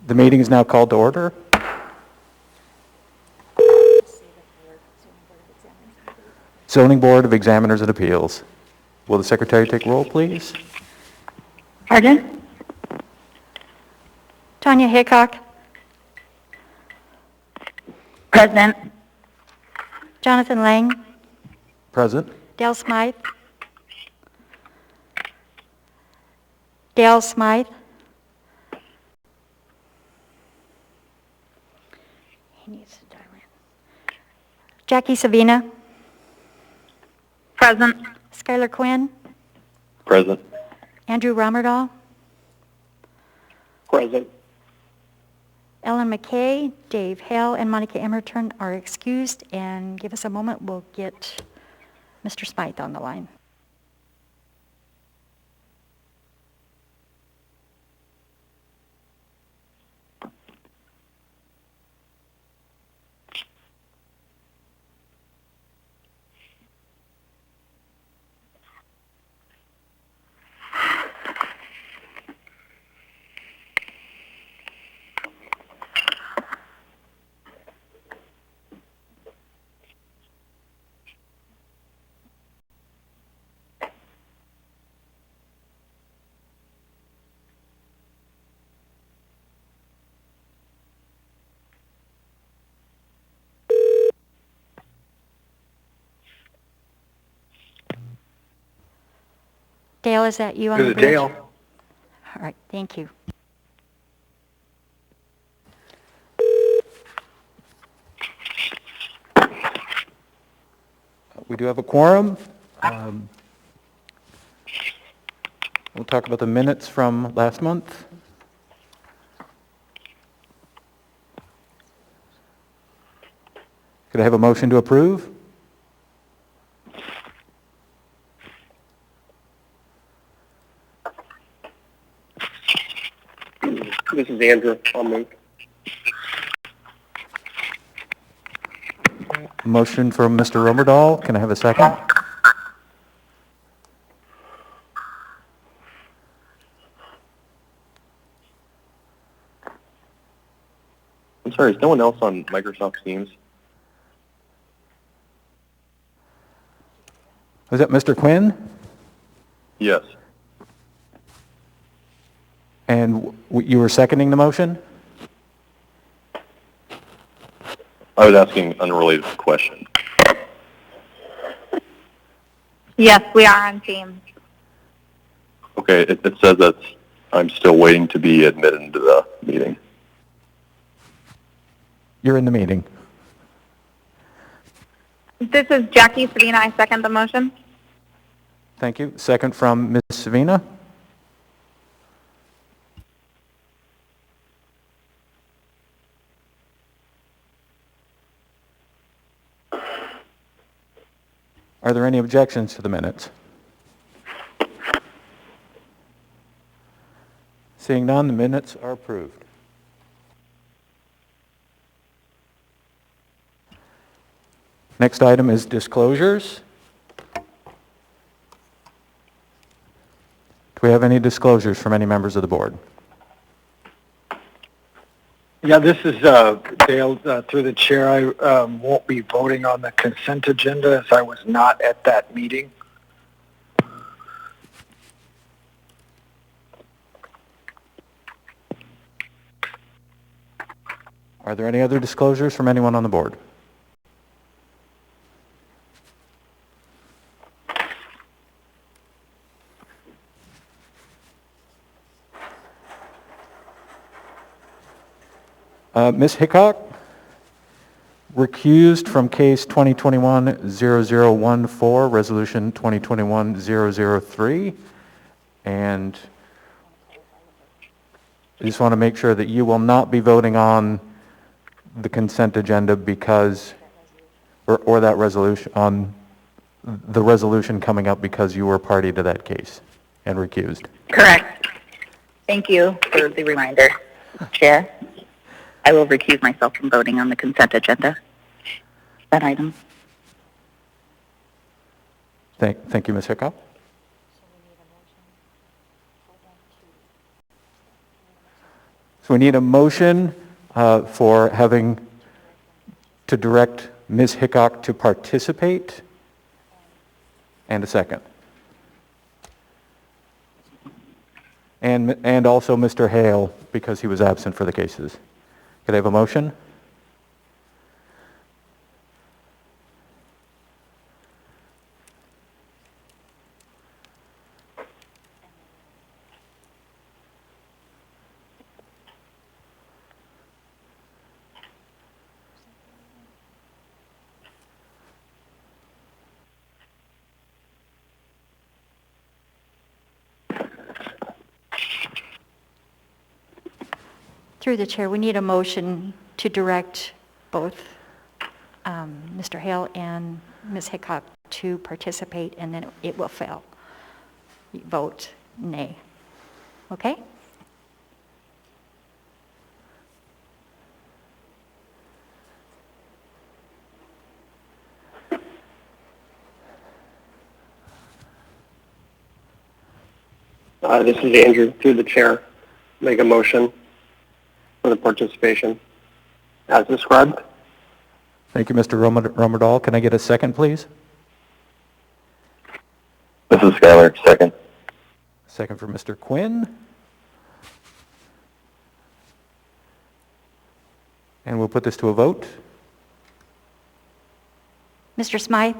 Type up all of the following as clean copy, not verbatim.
The meeting is now called to order. Zoning Board of Examiners and Appeals. Will the Secretary take roll, please? Pardon? Tanya Hickok, Present. Jonathan Lang, Present. Dale Smythe. Dale Smythe. He needs to dial in. Jackie Savina, Present. Skylar Quinn, Present. Andrew Romerdahl, Present. Ellen McKay, Dave Hale, and Monica Emerton are excused. And give us a moment, we'll get Mr. Smythe on the line. Dale, is that you on the bridge? Dale. All right, thank you. We do have a quorum. We'll talk about the minutes from last month. Could I have a motion to approve? This is Andrew. I'll move. Motion from Mr. Romerdahl. Can I have a second? I'm sorry, is no one else on Microsoft Teams? Was that Mr. Quinn? Yes. And you were seconding the motion? I was asking an unrelated question. Yes, we are on Teams. Okay, it says that I'm still waiting to be admitted into the meeting. You're in the meeting. This is Jackie Savina. I second the motion. Thank you. Second from Ms. Savina. Are there any objections to the minutes? Seeing none, the minutes are approved. Next item is disclosures. Do we have any disclosures from any members of the board? Yeah, this is Dale. Through the chair, I won't be voting on the consent agenda as I was not at that meeting. Are there any other disclosures from anyone on the board? Ms. Hickok, recused from case 2021-0014, resolution 2021-003, and I just want to make sure that you will not be voting on the consent agenda because, or that resolution, on the resolution coming up because you were party to that case and recused. Correct. Thank you for the reminder, Chair. I will recuse myself from voting on the consent agenda, that item. Thank you, Ms. Hickok. So we need a motion for having to direct Ms. Hickok to participate, and a second. And also Mr. Hale, because he was absent for the cases. Could I have a motion? Through the chair, we need a motion to direct both Mr. Hale and Ms. Hickok to participate, and then it will fail. You vote nay. Okay? This is Andrew, through the chair. Make a motion for the participation as described. Thank you, Mr. Romerdahl. Can I get a second, please? This is Skylar, second. Second for Mr. Quinn. And we'll put this to a vote. Mr. Smythe?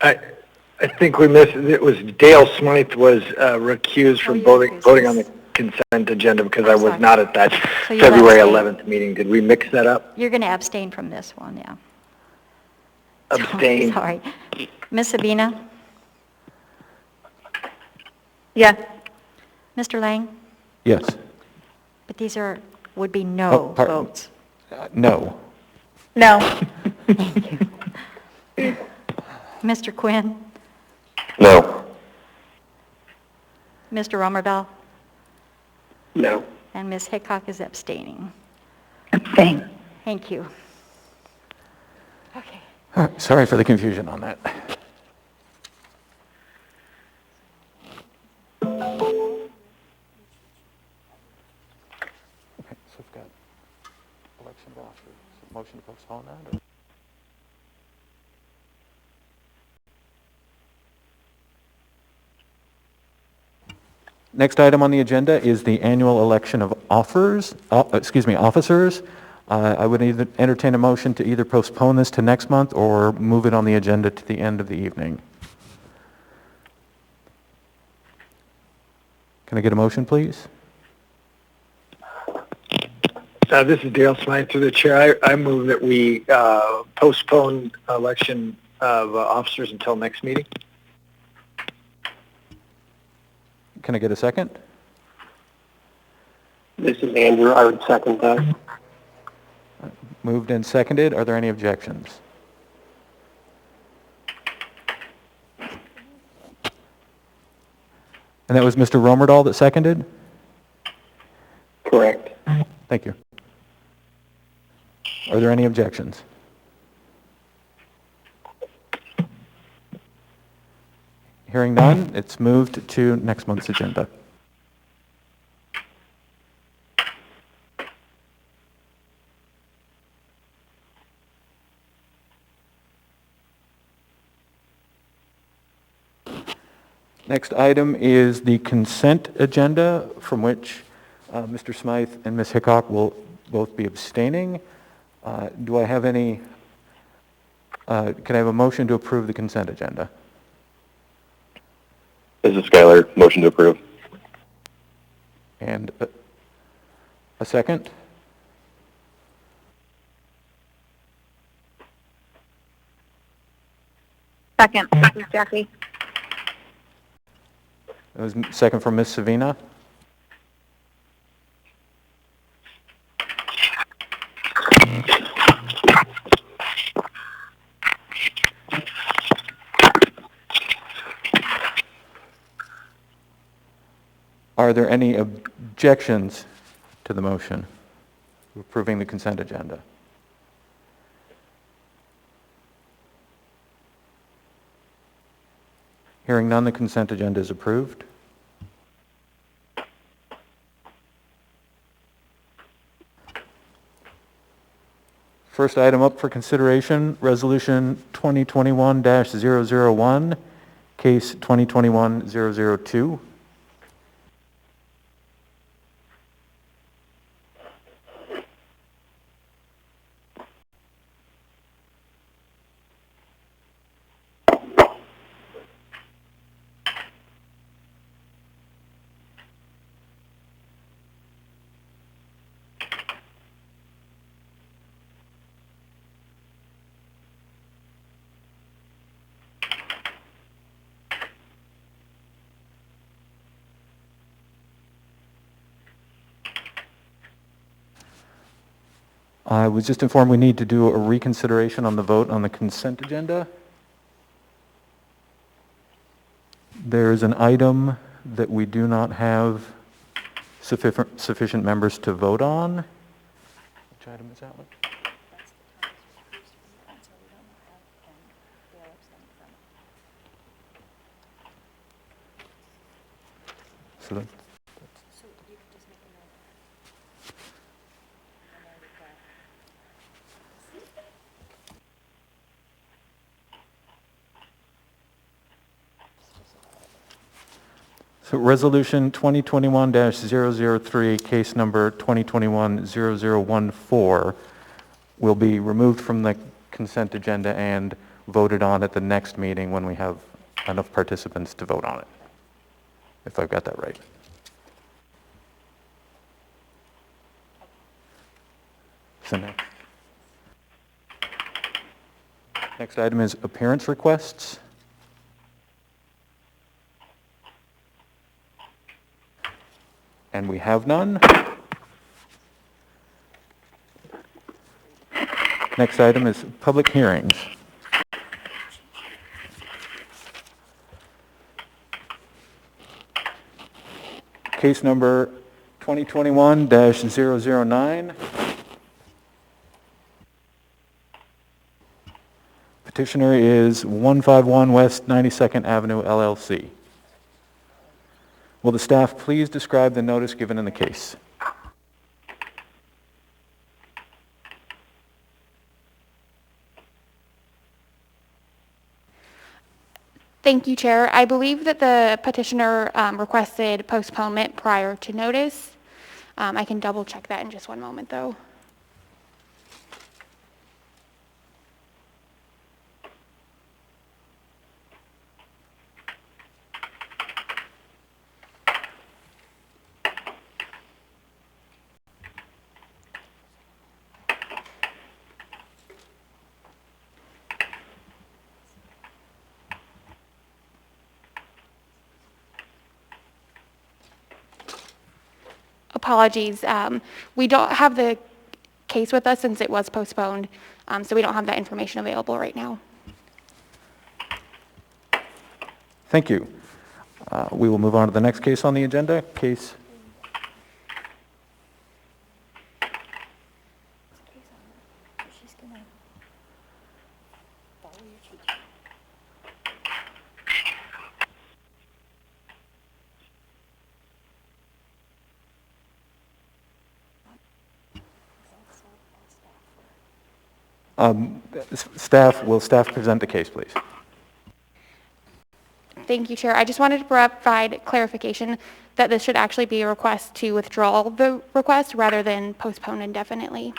I think we missed, it was Dale Smythe was recused from you're voting, recused, voting on the yes. consent agenda because I'm I was sorry. not at that So you'll February abstain. 11th meeting. Did we mix that up? You're going to abstain from this one, yeah. Abstain. Sorry. Ms. Sabina? Yes. Mr. Lang? Yes. But these would be Oh, no pardon. votes. No. No. Mr. Quinn? No. Mr. Romerdahl? No. And Ms. Hickok is abstaining. Abstain. Thank you. Okay. All right, sorry for the confusion on that. Okay, so we've got election of officers. Motion to postpone that? Or? Next item on the agenda is the annual election of officers. I would either entertain a motion to either postpone this to next month or move it on the agenda to the end of the evening. Can I get a motion, please? This is Dale Smythe through the chair. I move that we postpone election of officers until next meeting. Can I get a second? This is Andrew. I would second that. Moved and seconded. Are there any objections? And that was Mr. Romerdahl that seconded? Correct. Thank you. Are there any objections? Hearing none, it's moved to next month's agenda. Next item is the consent agenda, from which Mr. Smythe and Ms. Hickok will both be abstaining. Do I have any, can I have a motion to approve the consent agenda? This is Skylar, motion to approve. And a second? Second. This is Jackie. It was second from Ms. Savina. Are there any objections to the motion approving the consent agenda? Hearing none, the consent agenda is approved. First item up for consideration, Resolution 2021-001, Case 2021-002. I was just informed we need to do a reconsideration on the vote on the consent agenda. There is an item that we do not have sufficient members to vote on. Which item is that one? So that, so Resolution 2021-003, case number 2021-0014, will be removed from the consent agenda and voted on at the next meeting when we have enough participants to vote on it, if I've got that right. So next item is appearance requests. And we have none. Next item is public hearings. Case number 2021-009. Petitioner is 151 West 92nd Avenue, LLC. Will the staff please describe the notice given in the case? Thank you, Chair. I believe that the petitioner requested postponement prior to notice. I can double check that in just one moment, though. Apologies. We don't have the case with us since it was postponed, so we don't have that information available right now. Thank you. We will move on to the next case on the agenda, case Will staff present the case, please? Thank you, Chair. I just wanted to provide clarification that this should actually be a request to withdraw the request rather than postpone indefinitely.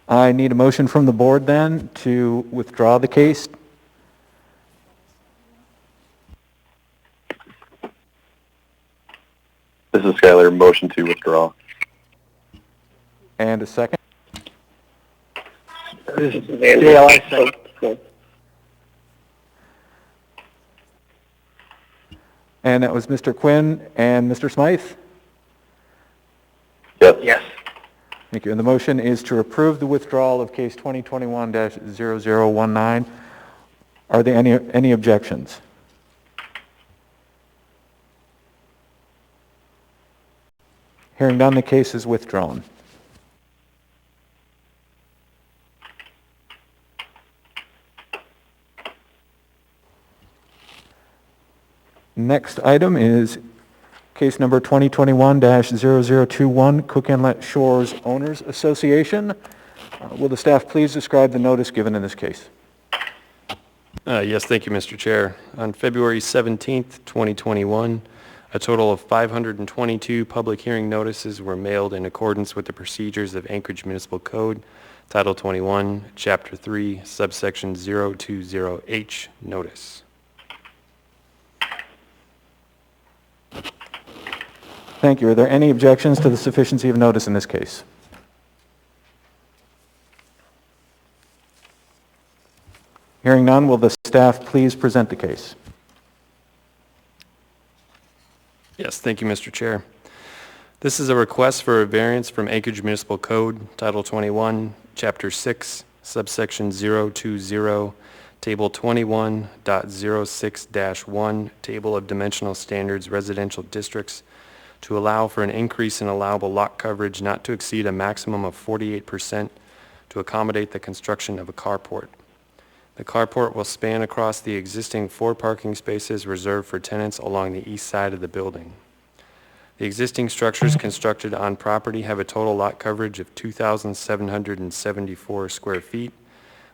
I need a motion from the board then to withdraw the case. This is Skylar. Motion to withdraw. And a second. This is Andrew. Yeah, I second. And that was Mr. Quinn and Mr. Smythe? Yes. Yes. Thank you. And the motion is to approve the withdrawal of case 2021-0019. Are there any objections? Hearing none, the case is withdrawn. Next item is Case number 2021-0021, Cook Inlet Shores Owners Association. Will the staff please describe the notice given in this case? Yes, thank you, Mr. Chair. On February 17th, 2021, a total of 522 public hearing notices were mailed in accordance with the procedures of Anchorage Municipal Code, Title 21, Chapter 3, subsection 020H, notice. Thank you. Are there any objections to the sufficiency of notice in this case? Hearing none, will the staff please present the case? Yes, thank you, Mr. Chair. This is a request for a variance from Anchorage Municipal Code, Title 21, Chapter 6, subsection 020, Table 21.06-1, Table of Dimensional Standards Residential Districts, to allow for an increase in allowable lot coverage not to exceed a maximum of 48% to accommodate the construction of a carport. The carport will span across the existing 4 parking spaces reserved for tenants along the east side of the building. The existing structures constructed on property have a total lot coverage of 2,774 square feet,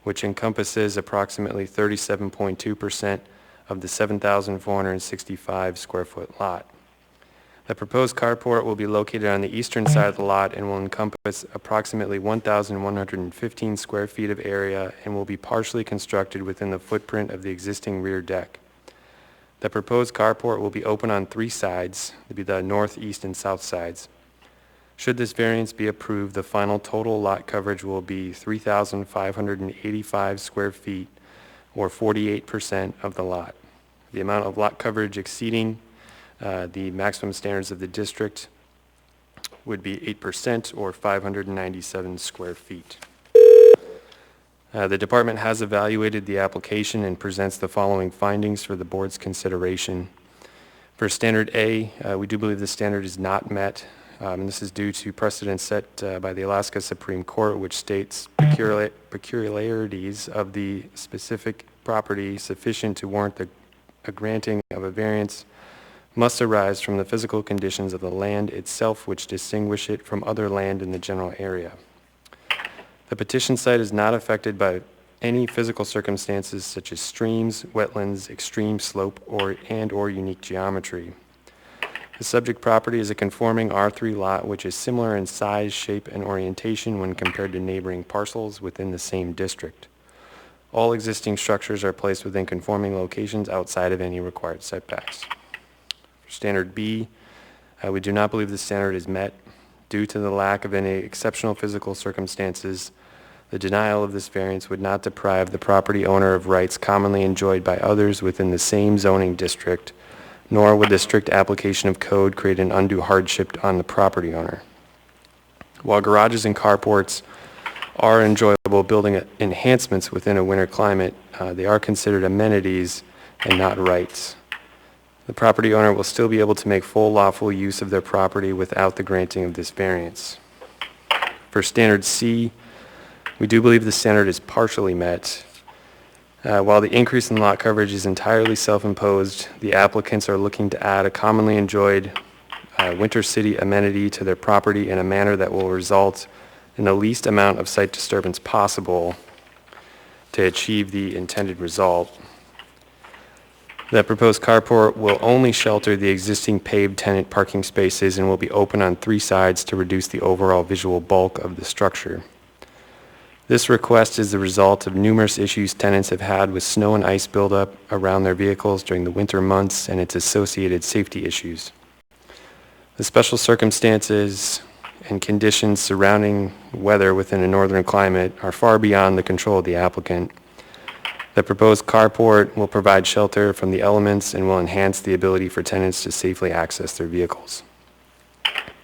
which encompasses approximately 37.2% of the 7,465 square foot lot. The proposed carport will be located on the eastern side of the lot and will encompass approximately 1,115 square feet of area and will be partially constructed within the footprint of the existing rear deck. The proposed carport will be open on 3 sides, to be the north, east, and south sides. Should this variance be approved, the final total lot coverage will be 3,585 square feet, or 48% of the lot. The amount of lot coverage exceeding the maximum standards of the district would be 8%, or 597 square feet. The department has evaluated the application and presents the following findings for the board's consideration. For standard A, we do believe the standard is not met, and this is due to precedent set by the Alaska Supreme Court, which states peculiarities of the specific property sufficient to warrant a granting of a variance must arise from the physical conditions of the land itself which distinguish it from other land in the general area. The petition site is not affected by any physical circumstances such as streams, wetlands, extreme slope, or unique geometry. The subject property is a conforming R3 lot which is similar in size, shape, and orientation when compared to neighboring parcels within the same district. All existing structures are placed within conforming locations outside of any required setbacks. For standard B, we do not believe the standard is met. Due to the lack of any exceptional physical circumstances, the denial of this variance would not deprive the property owner of rights commonly enjoyed by others within the same zoning district, nor would the strict application of code create an undue hardship on the property owner. While garages and carports are enjoyable building enhancements within a winter climate, they are considered amenities and not rights. The property owner will still be able to make full lawful use of their property without the granting of this variance. For standard C, we do believe the standard is partially met. While the increase in lot coverage is entirely self-imposed, the applicants are looking to add a commonly enjoyed winter city amenity to their property in a manner that will result in the least amount of site disturbance possible to achieve the intended result. The proposed carport will only shelter the existing paved tenant parking spaces and will be open on 3 sides to reduce the overall visual bulk of the structure. This request is the result of numerous issues tenants have had with snow and ice buildup around their vehicles during the winter months and its associated safety issues. The special circumstances and conditions surrounding weather within a northern climate are far beyond the control of the applicant. The proposed carport will provide shelter from the elements and will enhance the ability for tenants to safely access their vehicles.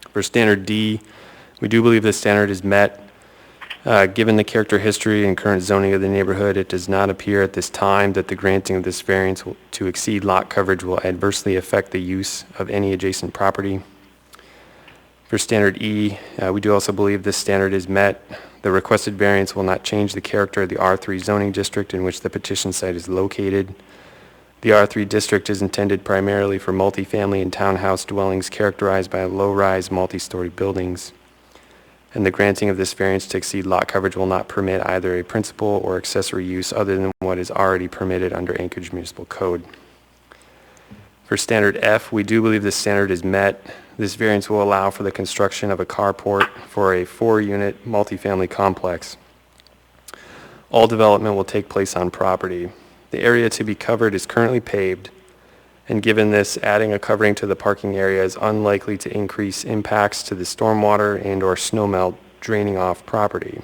For standard D, we do believe the standard is met. Given the character, history, and current zoning of the neighborhood, it does not appear at this time that the granting of this variance to exceed lot coverage will adversely affect the use of any adjacent property. For standard E, we do also believe this standard is met. The requested variance will not change the character of the R3 zoning district in which the petition site is located. The R3 district is intended primarily for multifamily and townhouse dwellings characterized by low-rise multi-story buildings. And the granting of this variance to exceed lot coverage will not permit either a principal or accessory use other than what is already permitted under Anchorage Municipal Code. For standard F, we do believe this standard is met. This variance will allow for the construction of a carport for a 4-unit multifamily complex. All development will take place on property. The area to be covered is currently paved, and given this, adding a covering to the parking area is unlikely to increase impacts to the stormwater and or snowmelt draining off property.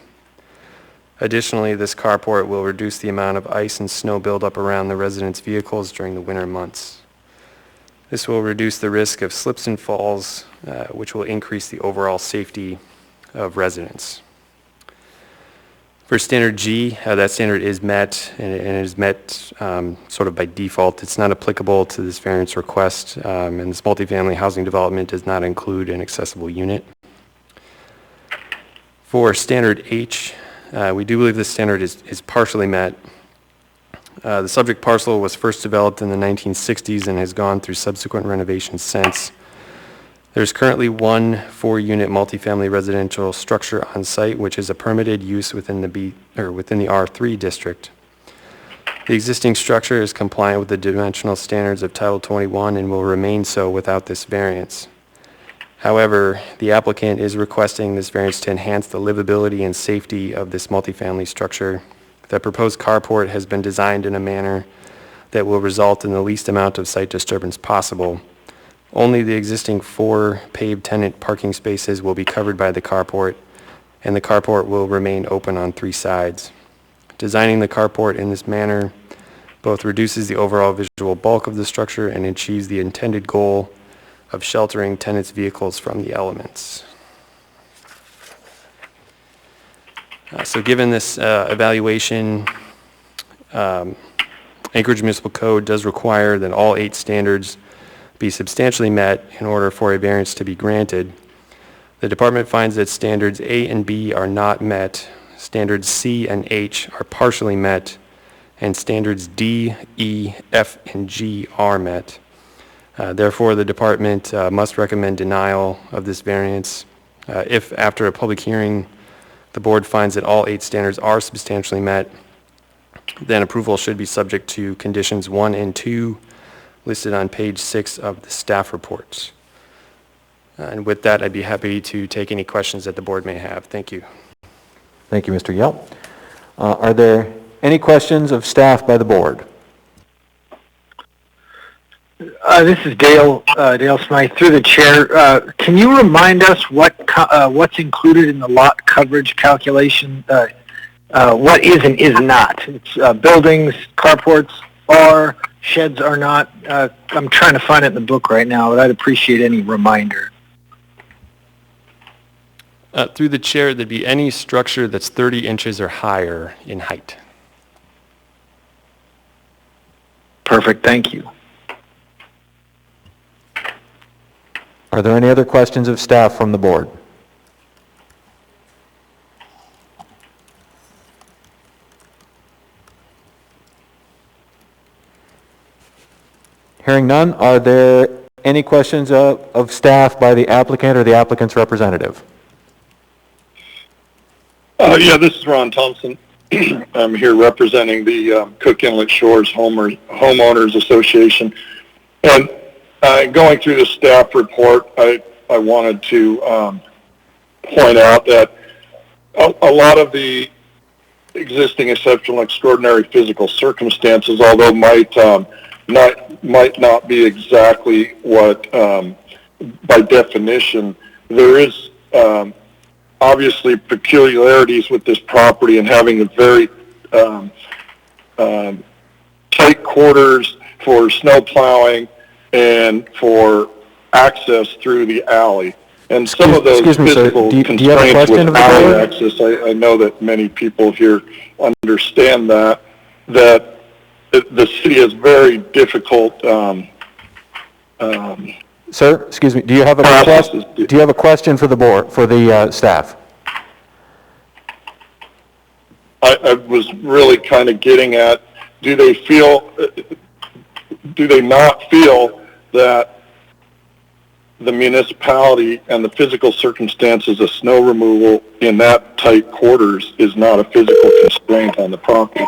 Additionally, this carport will reduce the amount of ice and snow buildup around the residents' vehicles during the winter months. This will reduce the risk of slips and falls, which will increase the overall safety of residents. For standard G, that standard is met, and it is met sort of by default. It's not applicable to this variance request, and this multifamily housing development does not include an accessible unit. For standard H, we do believe this standard is partially met. The subject parcel was first developed in the 1960s and has gone through subsequent renovations since. There's currently one 4-unit multifamily residential structure on site, which is a permitted use within the R3 district. The existing structure is compliant with the dimensional standards of Title 21 and will remain so without this variance. However, the applicant is requesting this variance to enhance the livability and safety of this multifamily structure. The proposed carport has been designed in a manner that will result in the least amount of site disturbance possible. Only the existing 4 paved tenant parking spaces will be covered by the carport, and the carport will remain open on 3 sides. Designing the carport in this manner both reduces the overall visual bulk of the structure and achieves the intended goal of sheltering tenants' vehicles from the elements. So given this evaluation, Anchorage Municipal Code does require that all 8 standards be substantially met in order for a variance to be granted. The department finds that standards A and B are not met, standards C and H are partially met, and standards D, E, F, and G are met. Therefore, the department must recommend denial of this variance. If after a public hearing, the board finds that all 8 standards are substantially met, then approval should be subject to conditions 1 and 2 listed on page 6 of the staff reports. And with that, I'd be happy to take any questions that the board may have. Thank you. Thank you, Mr. Yelp. Are there any questions of staff by the board? This is Dale Smythe through the chair. Can you remind us what's included in the lot coverage calculation? What is and is not? It's buildings, carports are, sheds are not. I'm trying to find it in the book right now, but I'd appreciate any reminder. Through the chair, there'd be any structure that's 30 inches or higher in height. Perfect, thank you. Are there any other questions of staff from the board? Hearing none, are there any questions of staff by the applicant or the applicant's representative? Yeah, this is Ron Thompson. I'm here representing the Cook Inlet Shores Homeowners Association. And going through the staff report, I wanted to point out that a lot of the existing exceptional extraordinary physical circumstances, although might not be exactly what, by definition, there is obviously peculiarities with this property and having a very tight quarters for snow plowing and for access through the alley. And some of those physical constraints with alley access, I know that many people here understand that the city is very difficult. Sir, excuse me, do you have a question for the board, for the staff? I was really kind of getting at, do they feel, do they not feel that the municipality and the physical circumstances of snow removal in that tight quarters is not a physical constraint on the property?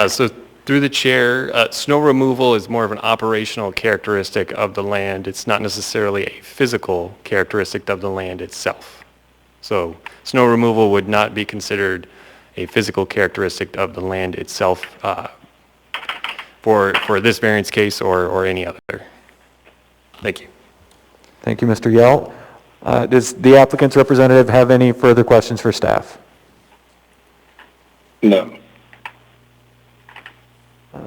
So through the chair, snow removal is more of an operational characteristic of the land. It's not necessarily a physical characteristic of the land itself. So snow removal would not be considered a physical characteristic of the land itself for this variance case or any other. Thank you. Thank you, Mr. Yell. Does the applicant's representative have any further questions for staff? No.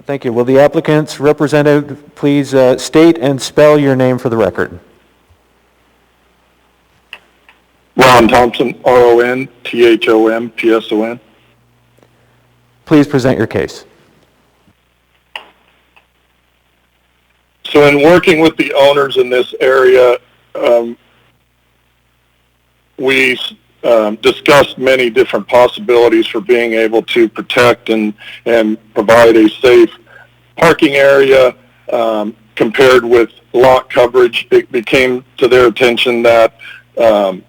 Thank you. Will the applicant's representative please state and spell your name for the record? Ron Thompson, RONTHOMPSON. Please present your case. So in working with the owners in this area, we discussed many different possibilities for being able to protect and provide a safe parking area compared with lot coverage. It became to their attention that to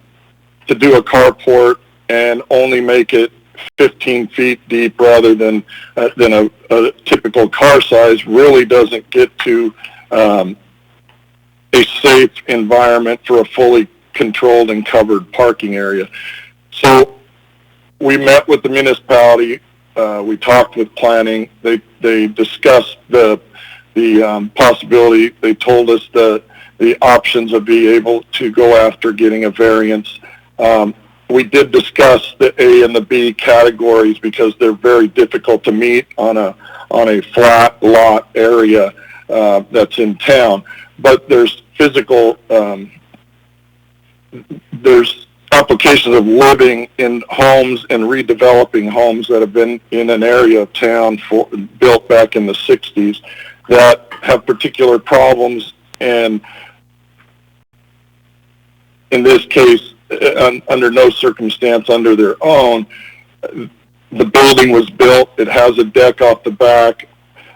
do a carport and only make it 15 feet deep rather than a typical car size really doesn't get to a safe environment for a fully controlled and covered parking area. So we met with the municipality, we talked with planning, they discussed the possibility, they told us the options of being able to go after getting a variance. We did discuss the A and the B categories because they're very difficult to meet on a flat lot area that's in town. But there's physical, there's applications of living in homes and redeveloping homes that have been in an area of town built back in the 60s that have particular problems, and in this case, under no circumstance under their own. The building was built, it has a deck off the back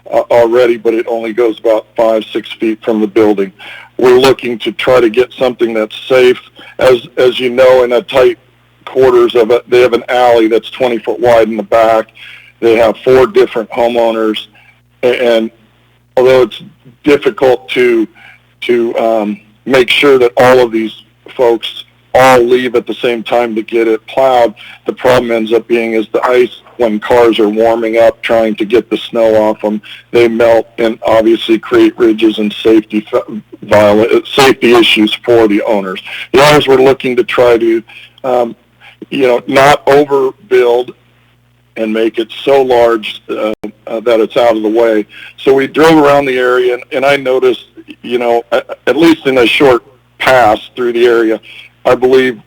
already, but it only goes about 5-6 feet from the building. We're looking to try to get something that's safe. As you know, in a tight quarters of it, they have an alley that's 20 foot wide in the back. They have 4 different homeowners, and although it's difficult to make sure that all of these folks all leave at the same time to get it plowed, the problem ends up being is the ice, when cars are warming up trying to get the snow off them, they melt and obviously create ridges and safety issues for the owners. The owners were looking to try to, not overbuild and make it so large that it's out of the way. So we drove around the area, and I noticed, at least in a short pass through the area, I believe,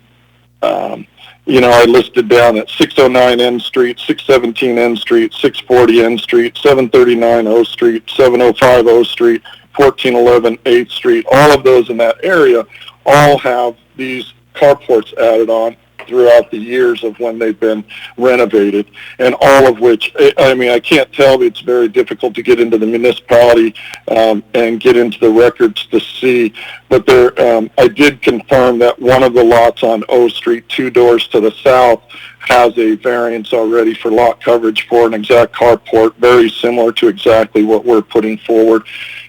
I listed down at 609 N Street, 617 N Street, 640 N Street, 739 O Street, 705 O Street, 1411 8th Street. All of those in that area all have these carports added on throughout the years of when they've been renovated, and all of which, I can't tell, it's very difficult to get into the municipality and get into the records to see, but I did confirm that one of the lots on O Street, 2 doors to the south, has a variance already for lot coverage for an exact carport, very similar to exactly what we're putting forward.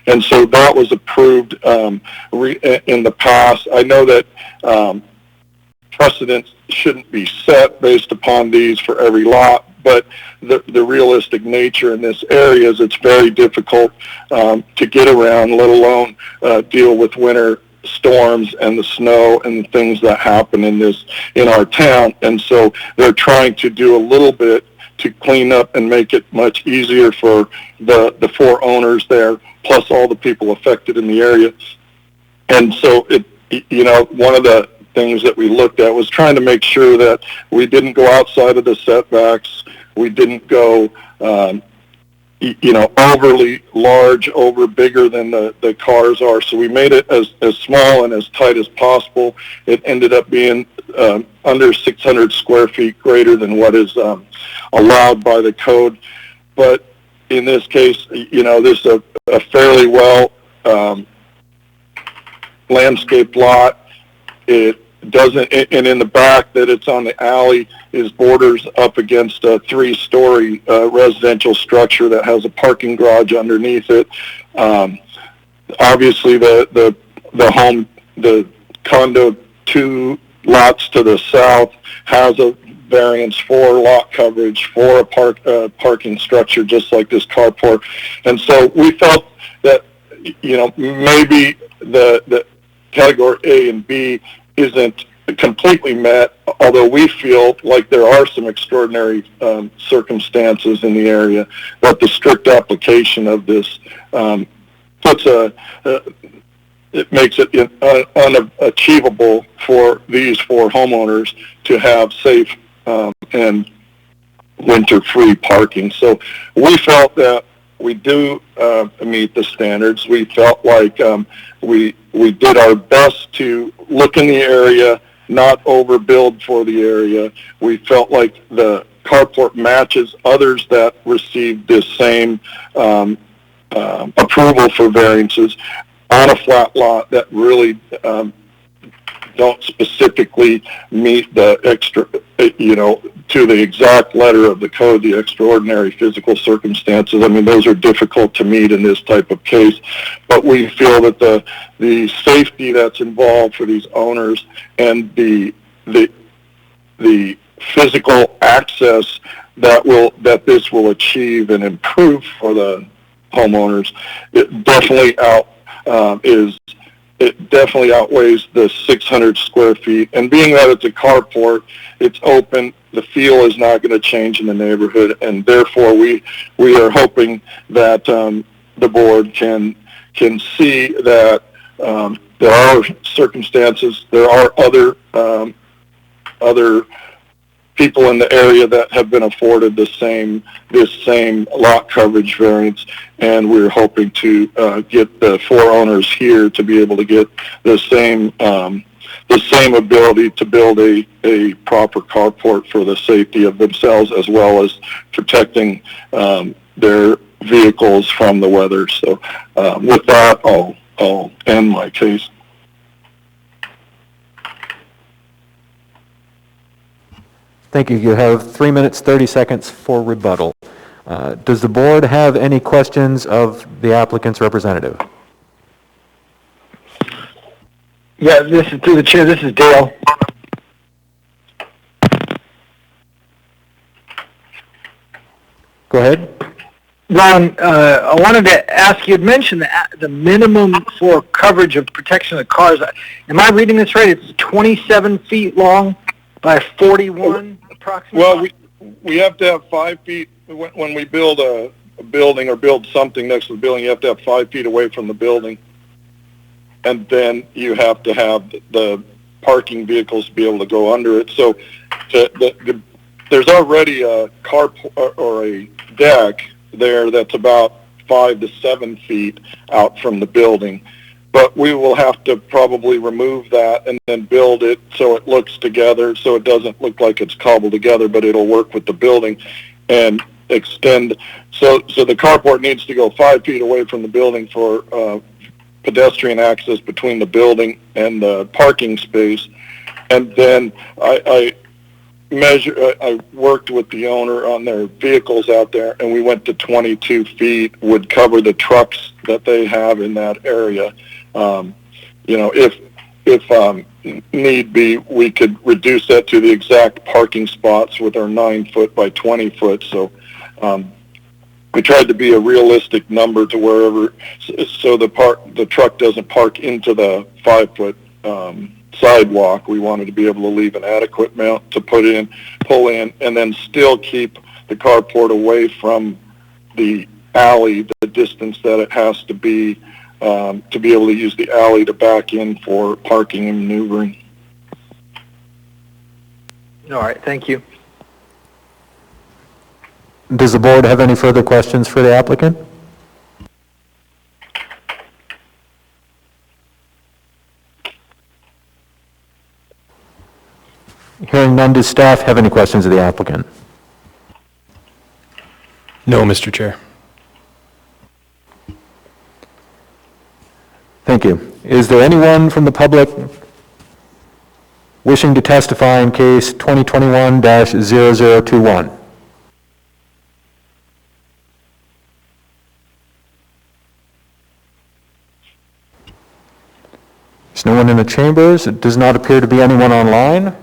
And so that was approved in the past. I know that precedents shouldn't be set based upon these for every lot, but the realistic nature in this area is it's very difficult to get around, let alone deal with winter storms and the snow and the things that happen in our town. And so they're trying to do a little bit to clean up and make it much easier for the 4 owners there, plus all the people affected in the area. And so one of the things that we looked at was trying to make sure that we didn't go outside of the setbacks. We didn't go, overly large, over bigger than the cars are. So we made it as small and as tight as possible. It ended up being under 600 square feet greater than what is allowed by the code. but in this case, this is a fairly well landscaped lot. It doesn't, and in the back that it's on the alley is borders up against a 3-story residential structure that has a parking garage underneath it. Obviously, the condo 2 lots to the south has a variance for lot coverage for a parking structure just like this carport, and so we felt that maybe the category A and B isn't completely met, although we feel like there are some extraordinary circumstances in the area, but the strict application of this it makes it unachievable for these 4 homeowners to have safe and winter-free parking. So we felt that we do meet the standards. We felt like we did our best to look in the area, not overbuild for the area. We felt like the carport matches others that received this same approval for variances on a flat lot that really don't specifically meet the extra, to the exact letter of the code, the extraordinary physical circumstances. I mean, those are difficult to meet in this type of case, but we feel that the safety that's involved for these owners and the physical access that this will achieve and improve for the homeowners, it definitely outweighs the 600 square feet. And being that it's a carport, it's open, the feel is not going to change in the neighborhood, and therefore we are hoping that the board can see that there are circumstances, there are other people in the area that have been afforded this same lot coverage variance, and we're hoping to get the 4 owners here to be able to get the same ability to build a proper carport for the safety of themselves as well as protecting their vehicles from the weather. So with that, I'll end my case. Thank you. You have 3 minutes, 30 seconds for rebuttal. Does the board have any questions of the applicant's representative? Yeah, this is through the chair. This is Dale. Go ahead. Ron, I wanted to ask, you had mentioned the minimum for coverage of protection of cars. Am I reading this right? It's 27 feet long by 41 approximately? Well, we have to have 5 feet when we build a building or build something next to the building. You have to have 5 feet away from the building, and then you have to have the parking vehicles be able to go under it. So there's already a car or a deck there that's about 5 to 7 feet out from the building. But we will have to probably remove that and then build it so it looks together, so it doesn't look like it's cobbled together, but it'll work with the building and extend. So the carport needs to go 5 feet away from the building for pedestrian access between the building and the parking space. And then I worked with the owner on their vehicles out there, and we went to 22 feet would cover the trucks that they have in that area. If need be, we could reduce that to the exact parking spots with our 9 foot by 20 foot. So we tried to be a realistic number to wherever, so the truck doesn't park into the 5 foot sidewalk. We wanted to be able to leave an adequate amount to pull in, and then still keep the carport away from the alley, the distance that it has to be able to use the alley to back in for parking and maneuvering. All right, thank you. Does the board have any further questions for the applicant? Hearing none, does staff have any questions of the applicant? No, Mr. Chair. Thank you. Is there anyone from the public wishing to testify in case 2021-0021? There's no one in the chambers. It does not appear to be anyone online.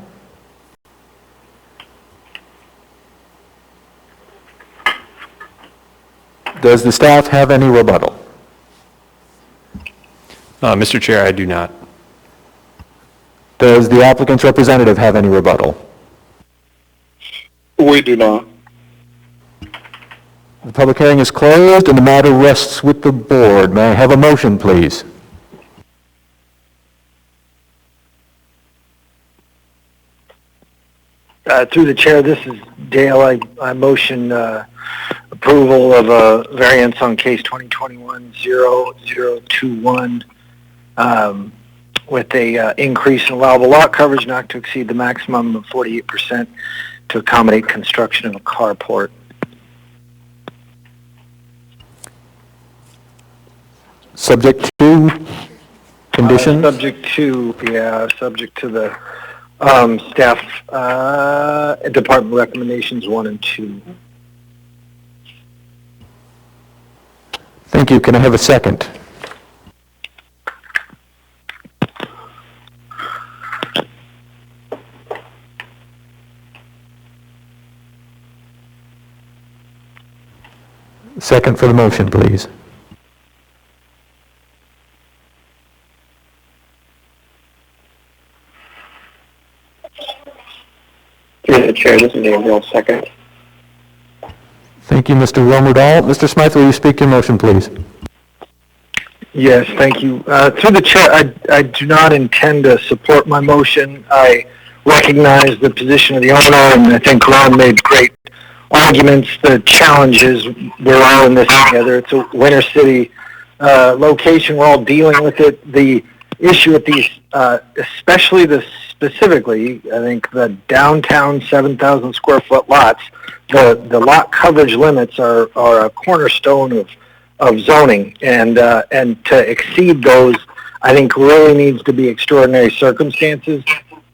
Does the staff have any rebuttal? Mr. Chair, I do not. Does the applicant's representative have any rebuttal? We do not. The public hearing is closed and the matter rests with the board. May I have a motion, please? Through the chair, this is Dale. I motion approval of a variance on case 2021-0021 with a increase in allowable lot coverage not to exceed the maximum of 48% to accommodate construction of a carport. Subject to conditions? Subject to the staff department recommendations 1 and 2. Thank you. Can I have a second? Second for the motion, please. Through the chair, this is Andrew, second. Thank you, Mr. Romerdahl. Mr. Smythe, will you speak your motion, please? Yes, thank you. Through the chair, I do not intend to support my motion. I recognize the position of the owner, and I think Ron made great arguments. The challenge is we're all in this together. It's a Winter City location. We're all dealing with it. The issue with these, especially specifically, I think the downtown 7,000 square foot lots, the lot coverage limits are a cornerstone of zoning, and to exceed those, I think really needs to be extraordinary circumstances,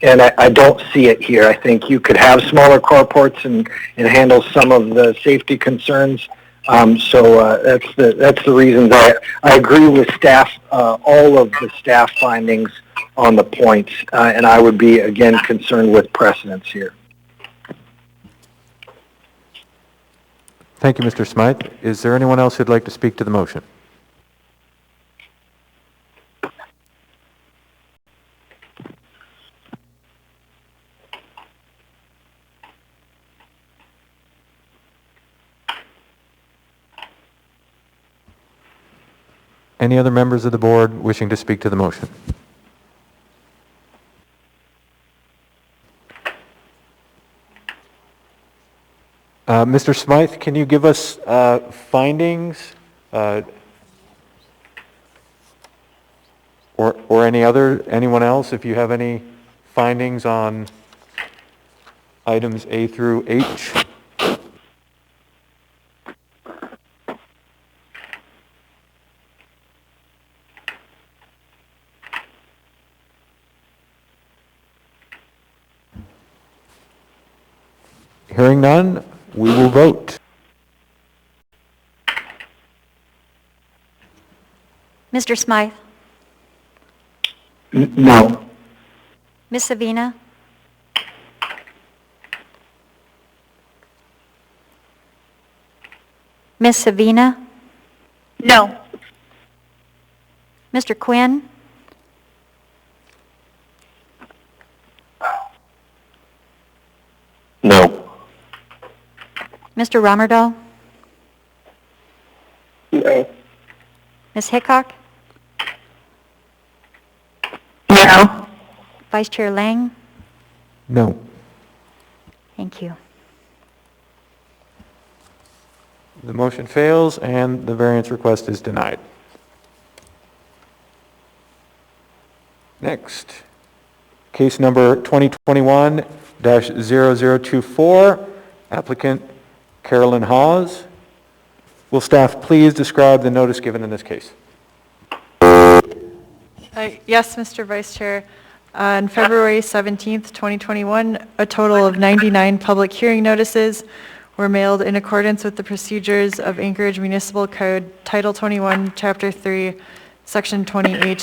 and I don't see it here. I think you could have smaller carports and handle some of the safety concerns. So that's the reasons I agree with staff, all of the staff findings on the points, and I would be again concerned with precedence here. Thank you, Mr. Smythe. Is there anyone else who'd like to speak to the motion? Any other members of the board wishing to speak to the motion? Mr. Smythe, can you give us findings or anyone else, if you have any findings on items A through H? Hearing none, we will vote. Mr. Smythe? No. Ms. Savina? Ms. Savina? No. Mr. Quinn? No. Mr. Romerdahl? No. Ms. Hickok? No. Vice Chair Lang? No. Thank you. The motion fails and the variance request is denied. Next, case number 2021-0024, applicant Carolyn Hawes. Will staff please describe the notice given in this case? Yes, Mr. Vice Chair. On February 17th, 2021, a total of 99 public hearing notices were mailed in accordance with the procedures of Anchorage Municipal Code, Title 21, Chapter 3, Section 20H.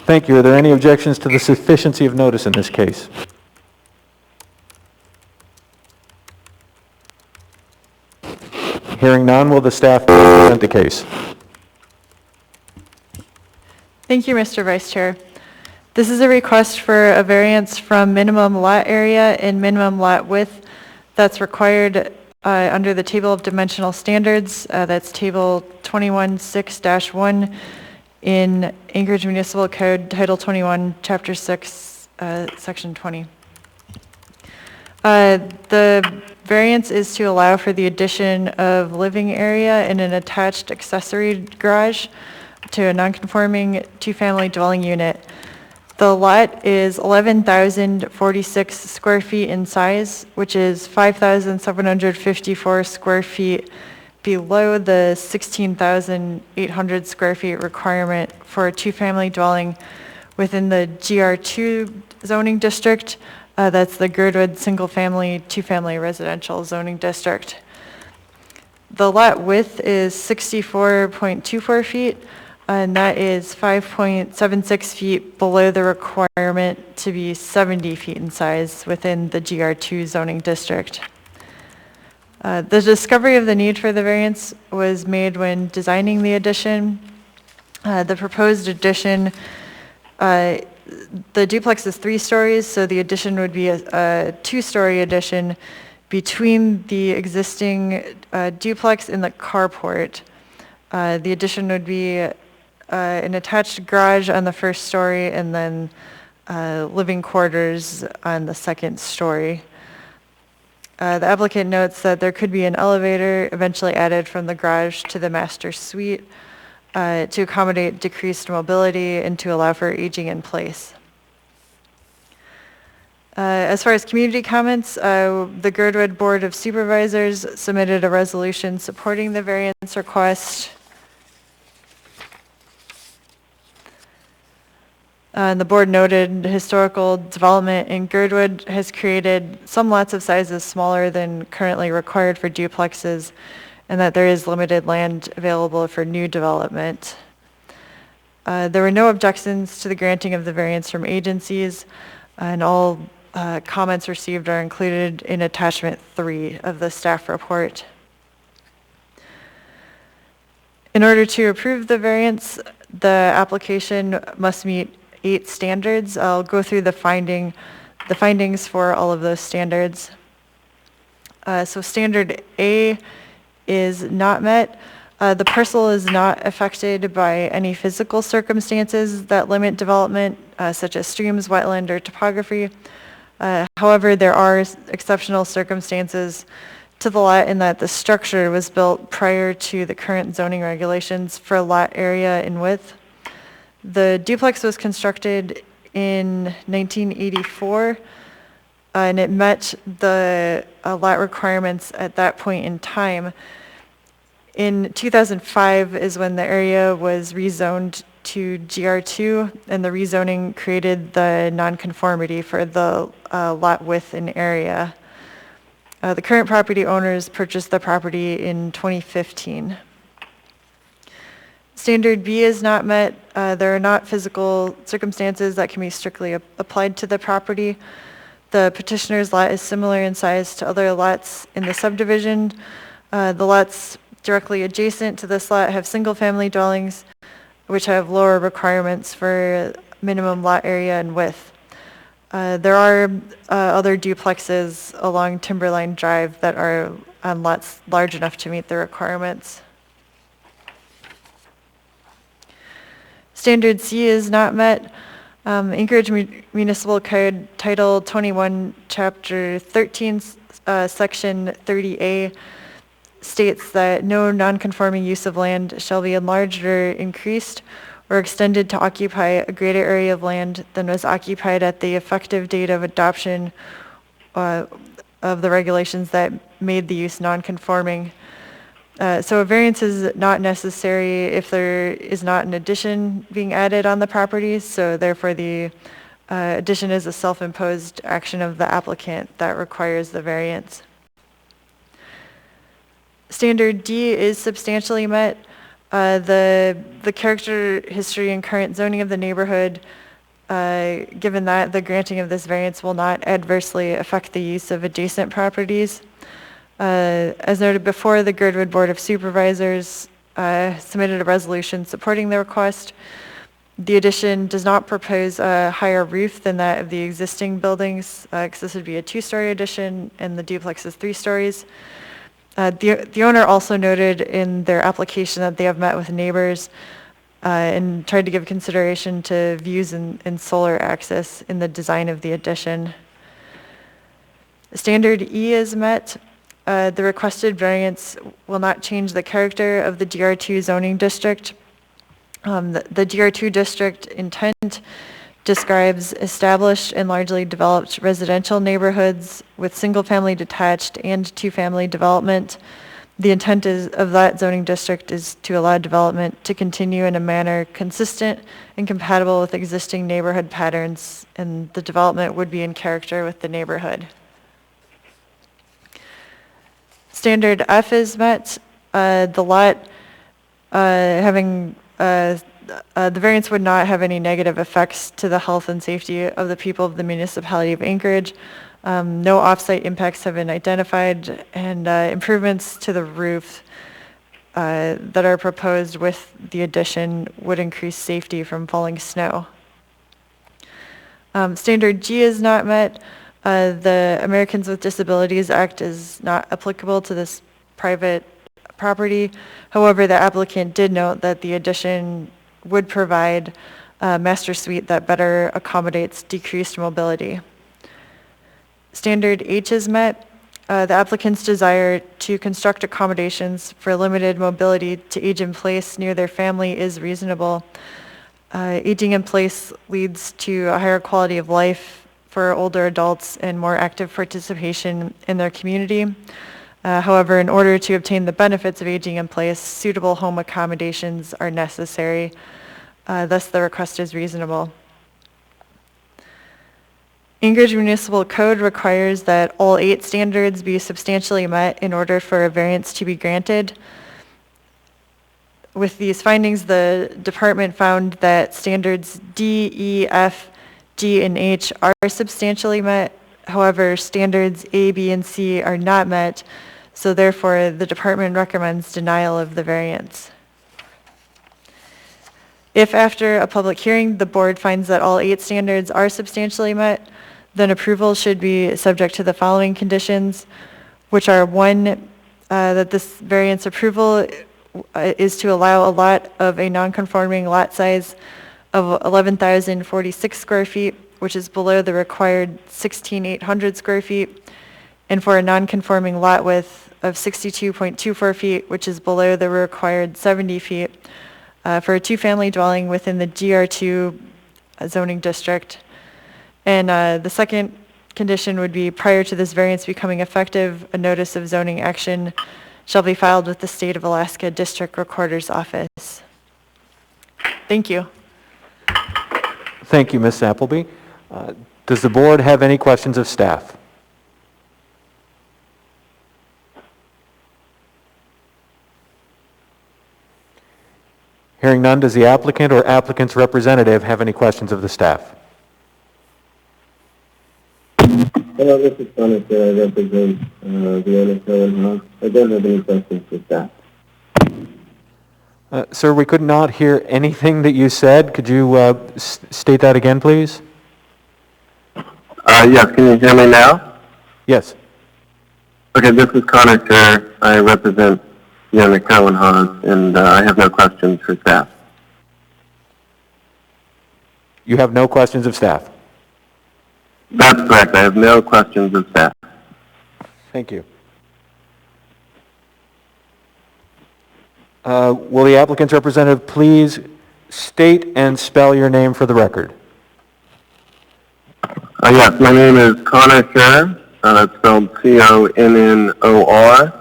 Thank you. Are there any objections to the sufficiency of notice in this case? Hearing none, will the staff present the case? Thank you, Mr. Vice Chair. This is a request for a variance from minimum lot area and minimum lot width that's required under the Table of Dimensional Standards. That's Table 21-6-1 in Anchorage Municipal Code, Title 21, Chapter 6, Section 20. The variance is to allow for the addition of living area in an attached accessory garage to a non-conforming two-family dwelling unit. The lot is 11,046 square feet in size, which is 5,754 square feet below the 16,800 square feet requirement for a two-family dwelling within the GR2 zoning district. That's the Girdwood single-family, two-family residential zoning district. The lot width is 64.24 feet, and that is 5.76 feet below the requirement to be 70 feet in size within the GR2 zoning district. The discovery of the need for the variance was made when designing the addition. The proposed addition, the duplex is 3 stories, so the addition would be a 2-story addition between the existing duplex and the carport. The addition would be an attached garage on the 1st story and then living quarters on the 2nd story. The applicant notes that there could be an elevator eventually added from the garage to the master suite to accommodate decreased mobility and to allow for aging in place. As far as community comments, the Girdwood Board of Supervisors submitted a resolution supporting the variance request. And the board noted historical development in Girdwood has created some lots of sizes smaller than currently required for duplexes, and that there is limited land available for new development. There were no objections to the granting of the variance from agencies, and all comments received are included in attachment 3 of the staff report. In order to approve the variance, the application must meet 8 standards. I'll go through the findings for all of those standards. So standard A is not met. The parcel is not affected by any physical circumstances that limit development, such as streams, wetland, or topography. However, there are exceptional circumstances to the lot in that the structure was built prior to the current zoning regulations for lot area and width. The duplex was constructed in 1984, and it met the lot requirements at that point in time. In 2005 is when the area was rezoned to GR2, and the rezoning created the nonconformity for the lot width and area. The current property owners purchased the property in 2015. Standard B is not met. There are not physical circumstances that can be strictly applied to the property. The petitioner's lot is similar in size to other lots in the subdivision. The lots directly adjacent to this lot have single-family dwellings, which have lower requirements for minimum lot area and width. There are other duplexes along Timberline Drive that are on lots large enough to meet the requirements. Standard C is not met. Anchorage Municipal Code Title 21, Chapter 13, Section 30A states that no non-conforming use of land shall be enlarged or increased or extended to occupy a greater area of land than was occupied at the effective date of adoption of the regulations that made the use non-conforming. So a variance is not necessary if there is not an addition being added on the property, so therefore the addition is a self-imposed action of the applicant that requires the variance. Standard D is substantially met. The character, history, and current zoning of the neighborhood, given that the granting of this variance will not adversely affect the use of adjacent properties. As noted before, the Girdwood Board of Supervisors submitted a resolution supporting the request. The addition does not propose a higher roof than that of the existing buildings, because this would be a two-story addition and the duplex is 3 stories. The owner also noted in their application that they have met with neighbors and tried to give consideration to views and solar access in the design of the addition. Standard E is met. The requested variance will not change the character of the DR2 zoning district. The DR2 district intent describes established and largely developed residential neighborhoods with single-family detached and two-family development. The intent of that zoning district is to allow development to continue in a manner consistent and compatible with existing neighborhood patterns, and the development would be in character with the neighborhood. Standard F is met. The lot the variance would not have any negative effects to the health and safety of the people of the municipality of Anchorage. No off-site impacts have been identified, and improvements to the roof that are proposed with the addition would increase safety from falling snow. Standard G is not met. The Americans with Disabilities Act is not applicable to this private property. However, the applicant did note that the addition would provide a master suite that better accommodates decreased mobility. Standard H is met. The applicant's desire to construct accommodations for limited mobility to age in place near their family is reasonable. Aging in place leads to a higher quality of life for older adults and more active participation in their community. However, in order to obtain the benefits of aging in place, suitable home accommodations are necessary. Thus, the request is reasonable. Anchorage Municipal Code requires that all 8 standards be substantially met in order for a variance to be granted. With these findings, the department found that standards D, E, F, G, and H are substantially met. However, standards A, B, and C are not met, so therefore the department recommends denial of the variance. If after a public hearing the board finds that all 8 standards are substantially met, then approval should be subject to the following conditions, which are 1, that this variance approval is to allow a lot of a non-conforming lot size of 11,046 square feet, which is below the required 16,800 square feet, and for a non-conforming lot width of 62.24 feet, which is below the required 70 feet, for a 2-family dwelling within the GR2 zoning district. And the second condition would be, prior to this variance becoming effective, a notice of zoning action shall be filed with the State of Alaska District Recorder's Office. Thank you. Thank you, Ms. Appleby. Does the board have any questions of staff? Hearing none, does the applicant or applicant's representative have any questions of the staff? Hello, this is Thomas. I represent the owner, Cohen House. I don't have any questions for staff. Sir, we could not hear anything that you said. Could you state that again, please? Yes, can you hear me now? Yes. Okay, this is Connor Kerr. I represent the owner, Cohen House, and I have no questions for staff. You have no questions of staff? That's correct. I have no questions of staff. Thank you. Will the applicant's representative please state and spell your name for the record? Yes, my name is Connor Kerr, That's spelled CONNORSCHER.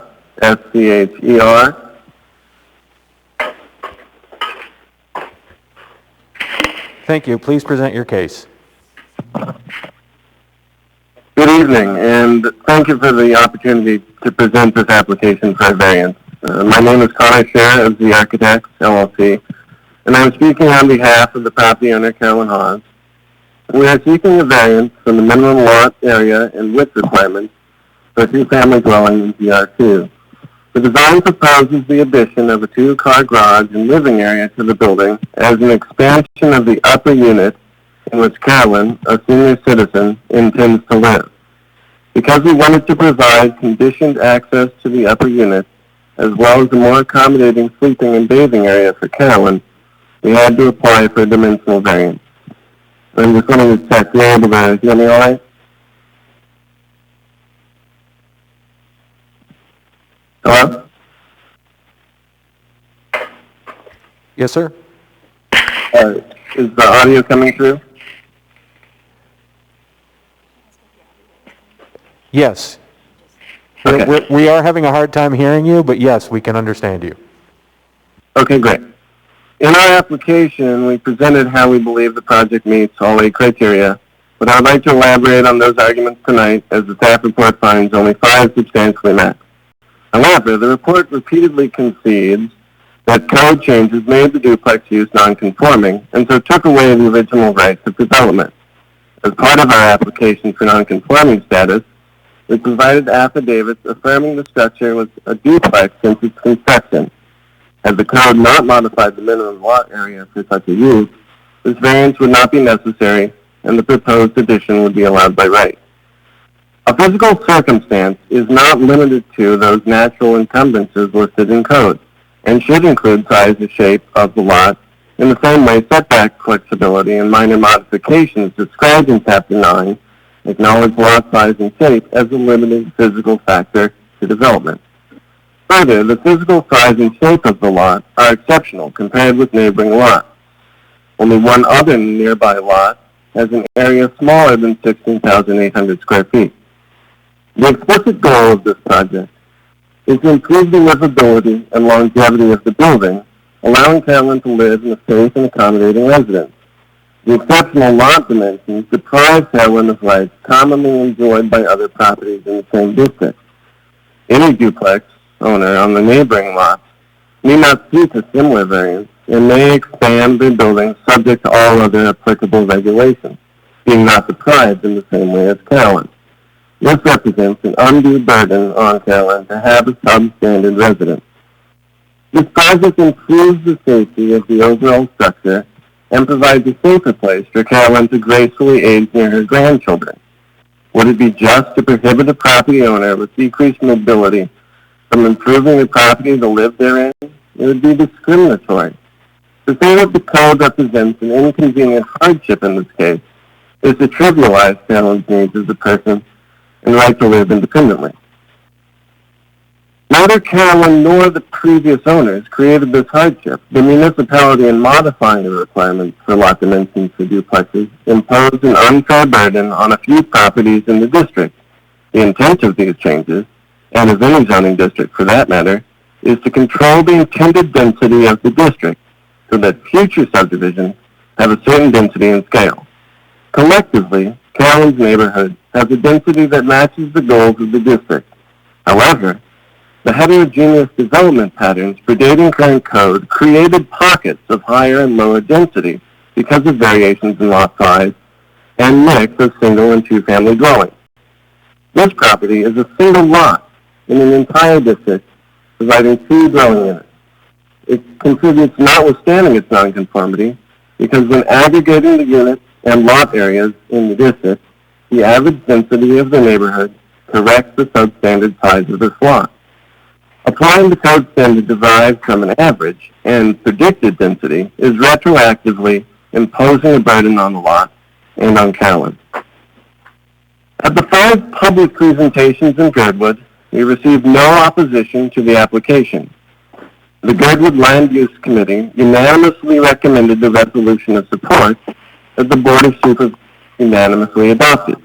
Thank you. Please present your case. Good evening, and thank you for the opportunity to present this application for a variance. My name is Connor Scher of the Architects, LLC, and I'm speaking on behalf of the property owner, Carolyn Hawes. We are seeking a variance from the minimum lot area and width requirements for a two-family dwelling in DR2. The design proposes the addition of a two-car garage and living area to the building as an expansion of the upper unit in which Carolyn, a senior citizen, intends to live. Because we wanted to provide conditioned access to the upper unit, as well as a more accommodating sleeping and bathing area for Carolyn, we had to apply for a dimensional variance. I'm just wanting to check, you're able to hear me all right? Hello? Yes, sir? Is the audio coming through? Yes. Okay. We are having a hard time hearing you, but yes, we can understand you. Okay, great. In our application, we presented how we believe the project meets all 8 criteria, but I would like to elaborate on those arguments tonight as the staff report finds only 5 substantially met. However, the report repeatedly concedes that code changes made the duplex use non-conforming and so took away the original rights of development. As part of our application for non-conforming status, we provided affidavits affirming the structure was a duplex since its conception. Had the code not modified the minimum lot area for such a use, this variance would not be necessary and the proposed addition would be allowed by right. A physical circumstance is not limited to those natural encumbrances listed in code and should include size and shape of the lot in the same way setback flexibility and minor modifications described in Chapter 9 acknowledge lot size and shape as a limiting physical factor to development. Further, the physical size and shape of the lot are exceptional compared with neighboring lots. Only one other nearby lot has an area smaller than 16,800 square feet. The explicit goal of this project is to improve the livability and longevity of the building, allowing Carolyn to live in a safe and accommodating residence. The exceptional lot dimensions deprive Carolyn of rights commonly enjoyed by other properties in the same district. Any duplex owner on the neighboring lots need not seek a similar variance and may expand their building subject to all other applicable regulations, being not deprived in the same way as Carolyn. This represents an undue burden on Carolyn to have a substandard residence. This project improves the safety of the overall structure and provides a safer place for Carolyn to gracefully age near her grandchildren. Would it be just to prohibit a property owner with decreased mobility from improving the property to live therein? It would be discriminatory. To say that the code represents an inconvenient hardship in this case is to trivialize Carolyn's needs as a person and right to live independently. Neither Carolyn nor the previous owners created this hardship. The municipality, in modifying the requirements for lot dimensions for duplexes, imposed an unfair burden on a few properties in the district. The intent of these changes, and of any zoning district for that matter, is to control the intended density of the district so that future subdivisions have a certain density and scale. Collectively, Carolyn's neighborhood has a density that matches the goals of the district. However, the heterogeneous development patterns predating current code created pockets of higher and lower density because of variations in lot size and mix of single and two-family dwellings. This property is a single lot in an entire district, providing 2 dwelling units. It contributes notwithstanding its nonconformity because when aggregating the units and lot areas in the district, the average density of the neighborhood corrects the substandard size of this lot. Applying the code standard derived from an average and predicted density is retroactively imposing a burden on the lot and on Carolyn. At the 5 public presentations in Girdwood, we received no opposition to the application. The Girdwood Land Use Committee unanimously recommended the resolution of support that the Board of Supervisors unanimously adopted.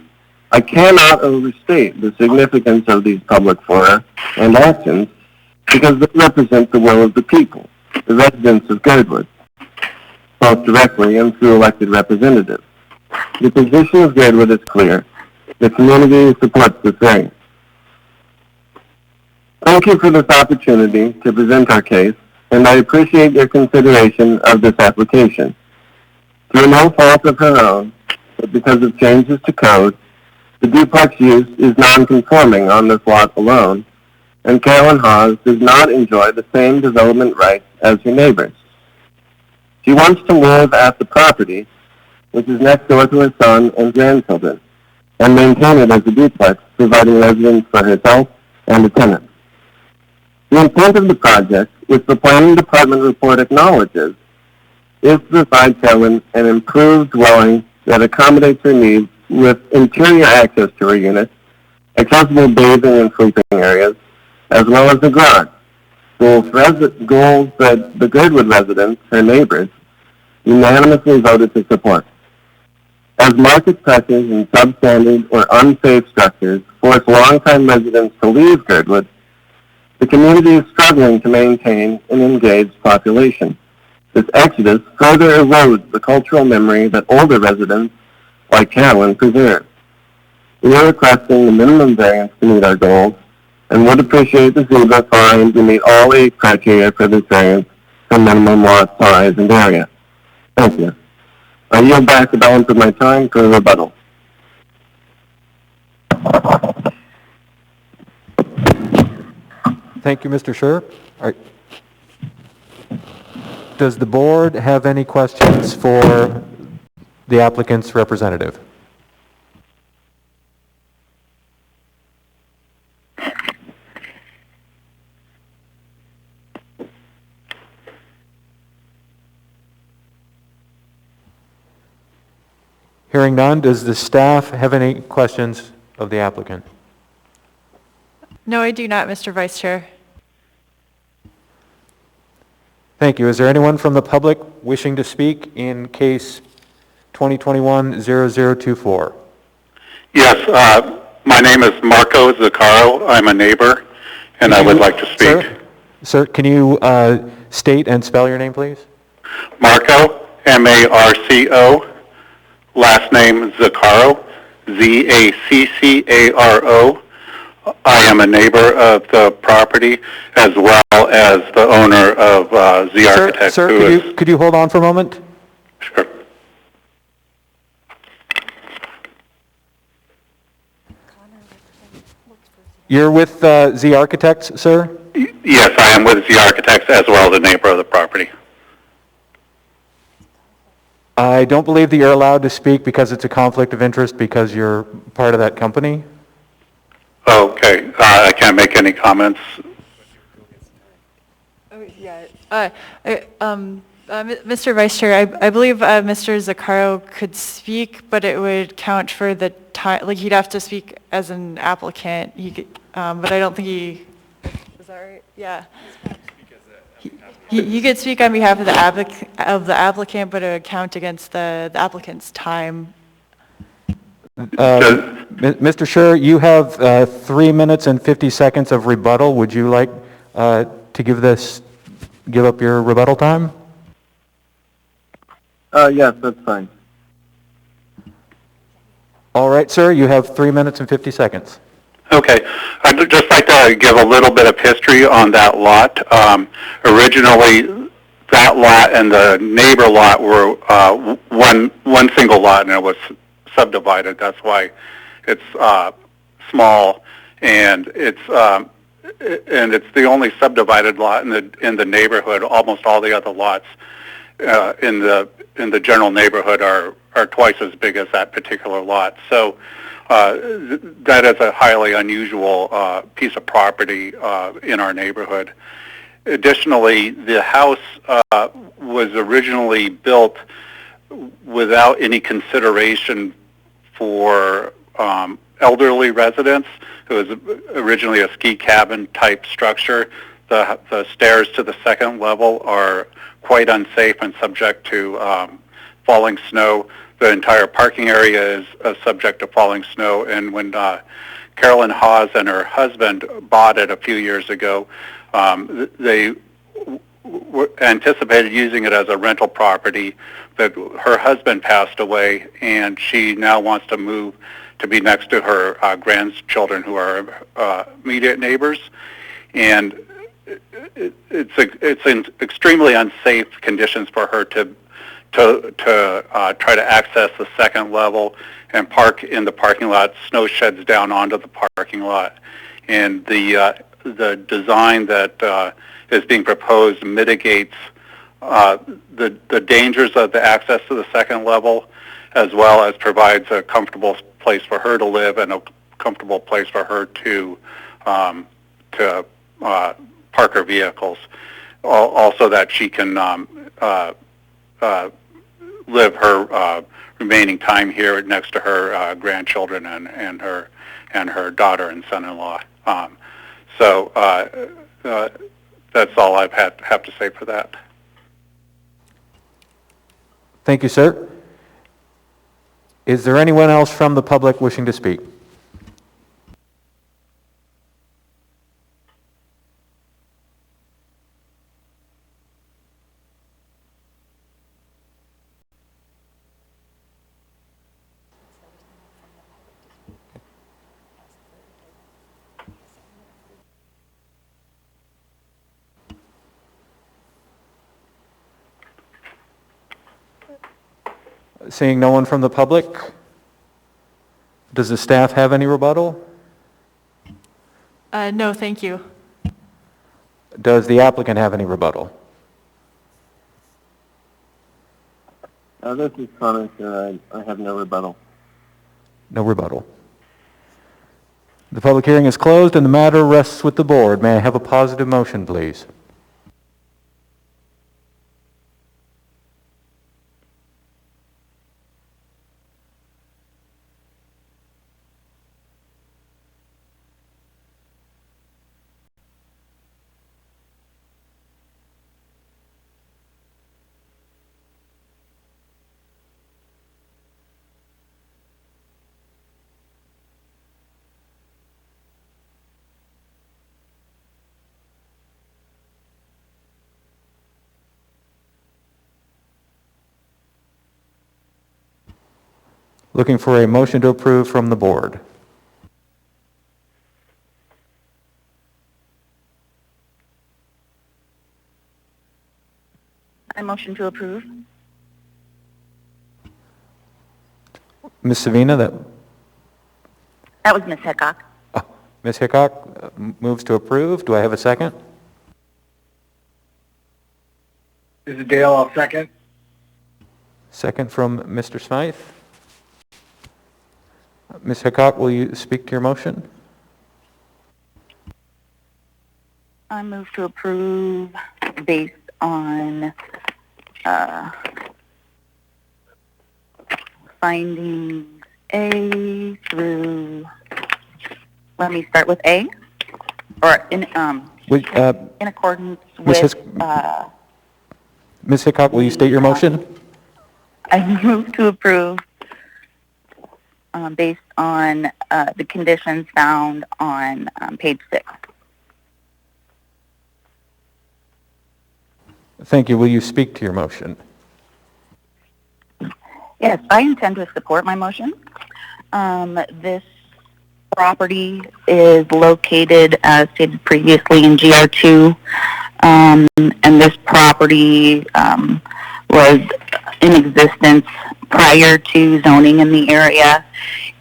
I cannot overstate the significance of these public fora and actions because they represent the will of the people, the residents of Girdwood, both directly and through elected representatives. The position of Girdwood is clear. The community supports this variance. Thank you for this opportunity to present our case, and I appreciate your consideration of this application. Through no fault of her own, but because of changes to code, the duplex use is non-conforming on this lot alone, and Carolyn Hawes does not enjoy the same development rights as her neighbors. She wants to live at the property, which is next door to her son and grandchildren, and maintain it as a duplex, providing residence for herself and the tenants. The intent of the project, which the Planning Department report acknowledges, is to provide Carolyn an improved dwelling that accommodates her needs with interior access to her unit, accessible bathing and sleeping areas, as well as a garage. Goals that the Girdwood residents, her neighbors, unanimously voted to support. As market pressures and substandard or unsafe structures force longtime residents to leave Girdwood, the community is struggling to maintain an engaged population. This exodus further erodes the cultural memory that older residents, like Carolyn, preserve. We are requesting the minimum variance to meet our goals and would appreciate the zebra find to meet all 8 criteria for this variance for minimum lot size and area. Thank you. I yield back the balance of my time for rebuttal. Thank you, Mr. Scher. All right. Does the board have any questions for the applicant's representative? Hearing none, does the staff have any questions of the applicant? No, I do not, Mr. Vice Chair. Thank you. Is there anyone from the public wishing to speak in case 2021-0024? Yes, my name is Marco Zaccaro. I'm a neighbor, and I would like to speak. Sir, can you state and spell your name, please? Marco, M-A-R-C-O, last name Zaccaro, Z-A-C-C-A-R-O. I am a neighbor of the property as well as the owner of Z Architects. Sir, could you hold on for a moment? Sure. You're with Z Architects, sir? Yes, I am with Z Architects as well as a neighbor of the property. I don't believe that you're allowed to speak because it's a conflict of interest because you're part of that company. Okay, I can't make any comments. Oh, yeah. Mr. Vice Chair, I believe Mr. Zaccaro could speak, but it would count for the time, like he'd have to speak as an applicant. He could, but I don't think he, is that right? Yeah. He could speak on behalf of the applicant, but it would count against the applicant's time. Mr. Scher, you have 3 minutes and 50 seconds of rebuttal. Would you like to give up your rebuttal time? Yes, that's fine. All right, sir, you have 3 minutes and 50 seconds. Okay, I'd just like to give a little bit of history on that lot. Originally, that lot and the neighbor lot were one single lot, and it was subdivided. That's why it's small, and it's the only subdivided lot in the neighborhood. Almost all the other lots in the general neighborhood are twice as big as that particular lot. So that is a highly unusual piece of property in our neighborhood. Additionally, the house was originally built without any consideration for elderly residents. It was originally a ski cabin type structure. The stairs to the second level are quite unsafe and subject to falling snow. The entire parking area is subject to falling snow, and when Carolyn Hawes and her husband bought it a few years ago, they anticipated using it as a rental property, but her husband passed away, and she now wants to move to be next to her grandchildren, who are immediate neighbors, and it's in extremely unsafe conditions for her to try to access the second level and park in the parking lot. Snow sheds down onto the parking lot, and the design that is being proposed mitigates the dangers of the access to the second level, as well as provides a comfortable place for her to live and a comfortable place for her to park her vehicles. Also, that she can live her remaining time here next to her grandchildren and her daughter and son-in-law. So that's all I have to say for that. Thank you, sir. Is there anyone else from the public wishing to speak? Seeing no one from the public, does the staff have any rebuttal? No, thank you. Does the applicant have any rebuttal? This is Connor, sir. I have no rebuttal. No rebuttal. The public hearing is closed and the matter rests with the board. May I have a positive motion, please? Looking for a motion to approve from the board. I motion to approve. Ms. Savina, That was Ms. Hickok. Ms. Hickok moves to approve. Do I have a second? This is Dale, I'll second. Second from Mr. Smythe. Ms. Hickok, will you speak to your motion? I move to approve based on findings A through, let me start with A, or in accordance with, Ms. Hickok, will you state your motion? I move to approve based on the conditions found on page 6. Thank you. Will you speak to your motion? Yes, I intend to support my motion. This property is located, as stated previously, in GR2, and this property was in existence prior to zoning in the area,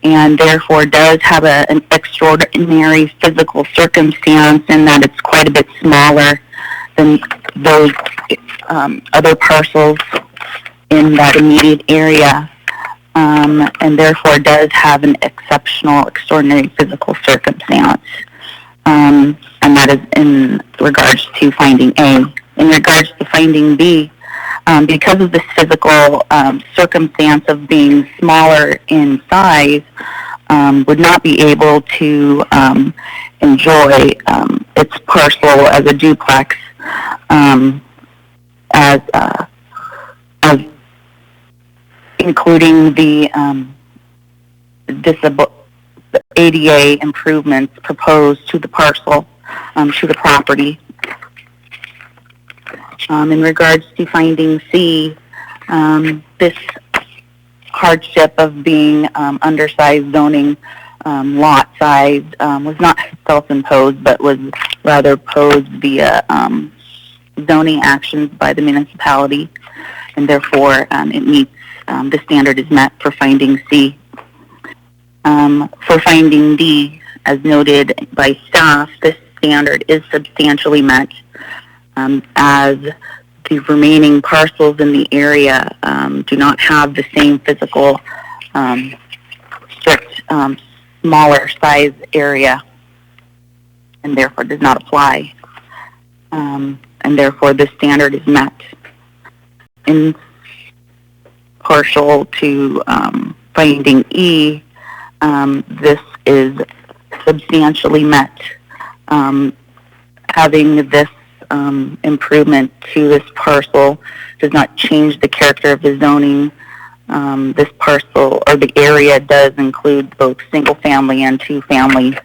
and therefore does have an extraordinary physical circumstance in that it's quite a bit smaller than those other parcels in that immediate area, and therefore does have an extraordinary physical circumstance. And that is in regards to finding A. In regards to finding B, because of this physical circumstance of being smaller in size, would not be able to enjoy its parcel as a duplex including the the ADA improvements proposed to the parcel, to the property. In regards to finding C, this hardship of being undersized zoning lot size was not self-imposed, but was rather posed via zoning actions by the municipality, and therefore it meets, the standard is met for finding C. For finding D, as noted by staff, this standard is substantially met, as the remaining parcels in the area do not have the same physical, strict, smaller size area, and therefore does not apply. And therefore this standard is met. In partial to finding E, this is substantially met. Having this improvement to this parcel does not change the character of the zoning. This parcel, or the area, does include both single-family and two-family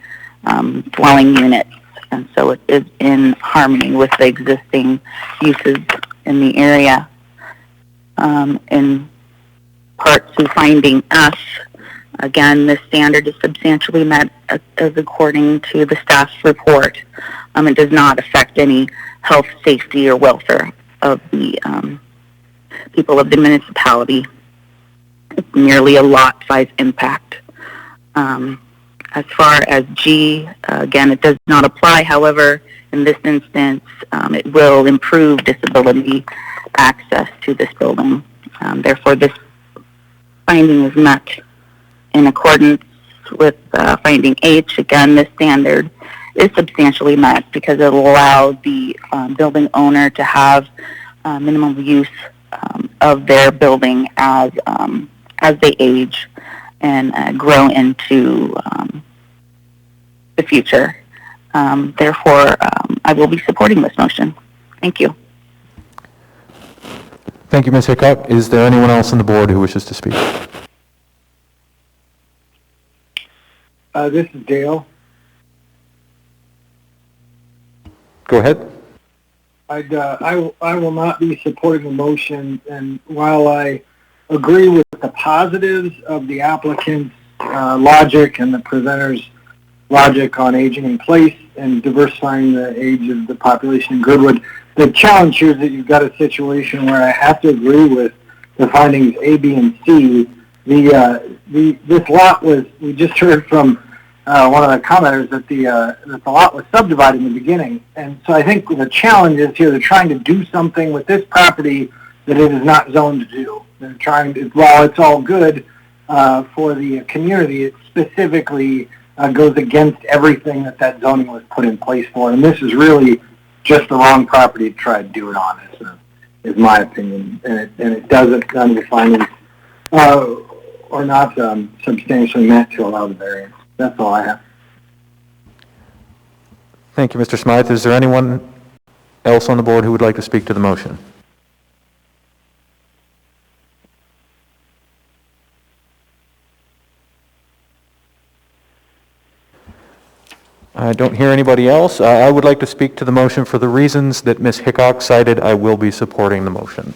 dwelling units, and so it is in harmony with the existing uses in the area. In part to finding F, again, this standard is substantially met as according to the staff's report. It does not affect any health, safety, or welfare of the people of the municipality. It's merely a lot size impact. As far as G, again, it does not apply. However, in this instance, it will improve disability access to this building. Therefore, this finding is met. In accordance with finding H, again, this standard is substantially met because it will allow the building owner to have minimum use of their building as they age and grow into the future. Therefore, I will be supporting this motion. Thank you. Thank you, Ms. Hickok. Is there anyone else on the board who wishes to speak? This is Dale. Go ahead. I will not be supporting the motion, and while I agree with the positives of the applicant's logic and the presenter's logic on aging in place and diversifying the age of the population in Goodwood, the challenge here is that you've got a situation where I have to agree with the findings A, B, and C. This lot was, we just heard from one of the commenters that the lot was subdivided in the beginning, and so I think the challenge is here they're trying to do something with this property that it is not zoned to do. They're trying to, while it's all good for the community, it specifically goes against everything that zoning was put in place for, and this is really just the wrong property to try to do it on, is my opinion, and it doesn't, under the findings, or not substantially met to allow the variance. That's all I have. Thank you, Mr. Smythe. Is there anyone else on the board who would like to speak to the motion? I don't hear anybody else. I would like to speak to the motion for the reasons that Ms. Hickok cited. I will be supporting the motion.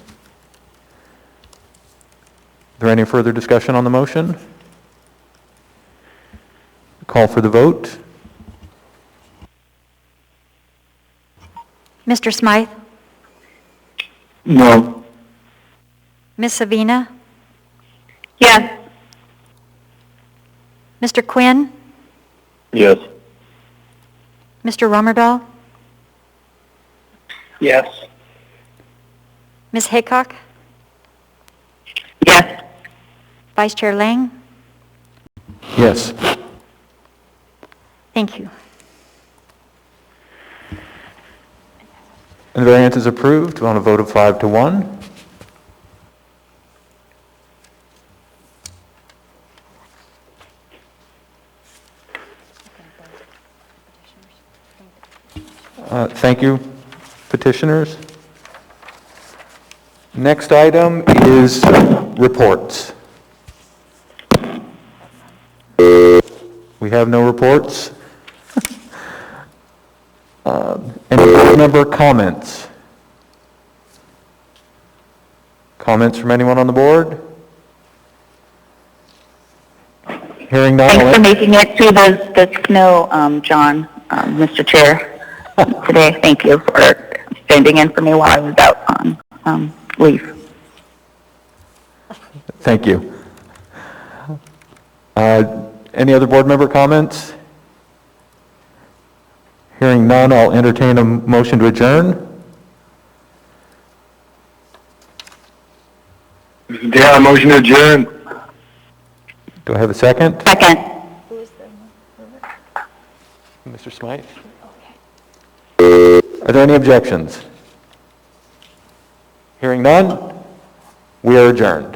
Is there any further discussion on the motion? Call for the vote. Mr. Smythe? No. Ms. Savina? Yes. Mr. Quinn? Yes. Mr. Romerdahl? Yes. Ms. Hickok? Yes. Vice Chair Lang? Yes. Thank you. And the variance is approved on a vote of 5-1. Thank you, petitioners. Next item is reports. We have no reports. Any board member comments? Comments from anyone on the board? Hearing none. Thanks for making it through the snow, John, Mr. Chair, today. Thank you for standing in for me while I was out on leave. Thank you. Any other board member comments? Hearing none, I'll entertain a motion to adjourn. This is Dale, motion to adjourn. Do I have a second? Second. Mr. Smythe? Are there any objections? Hearing none, we are adjourned.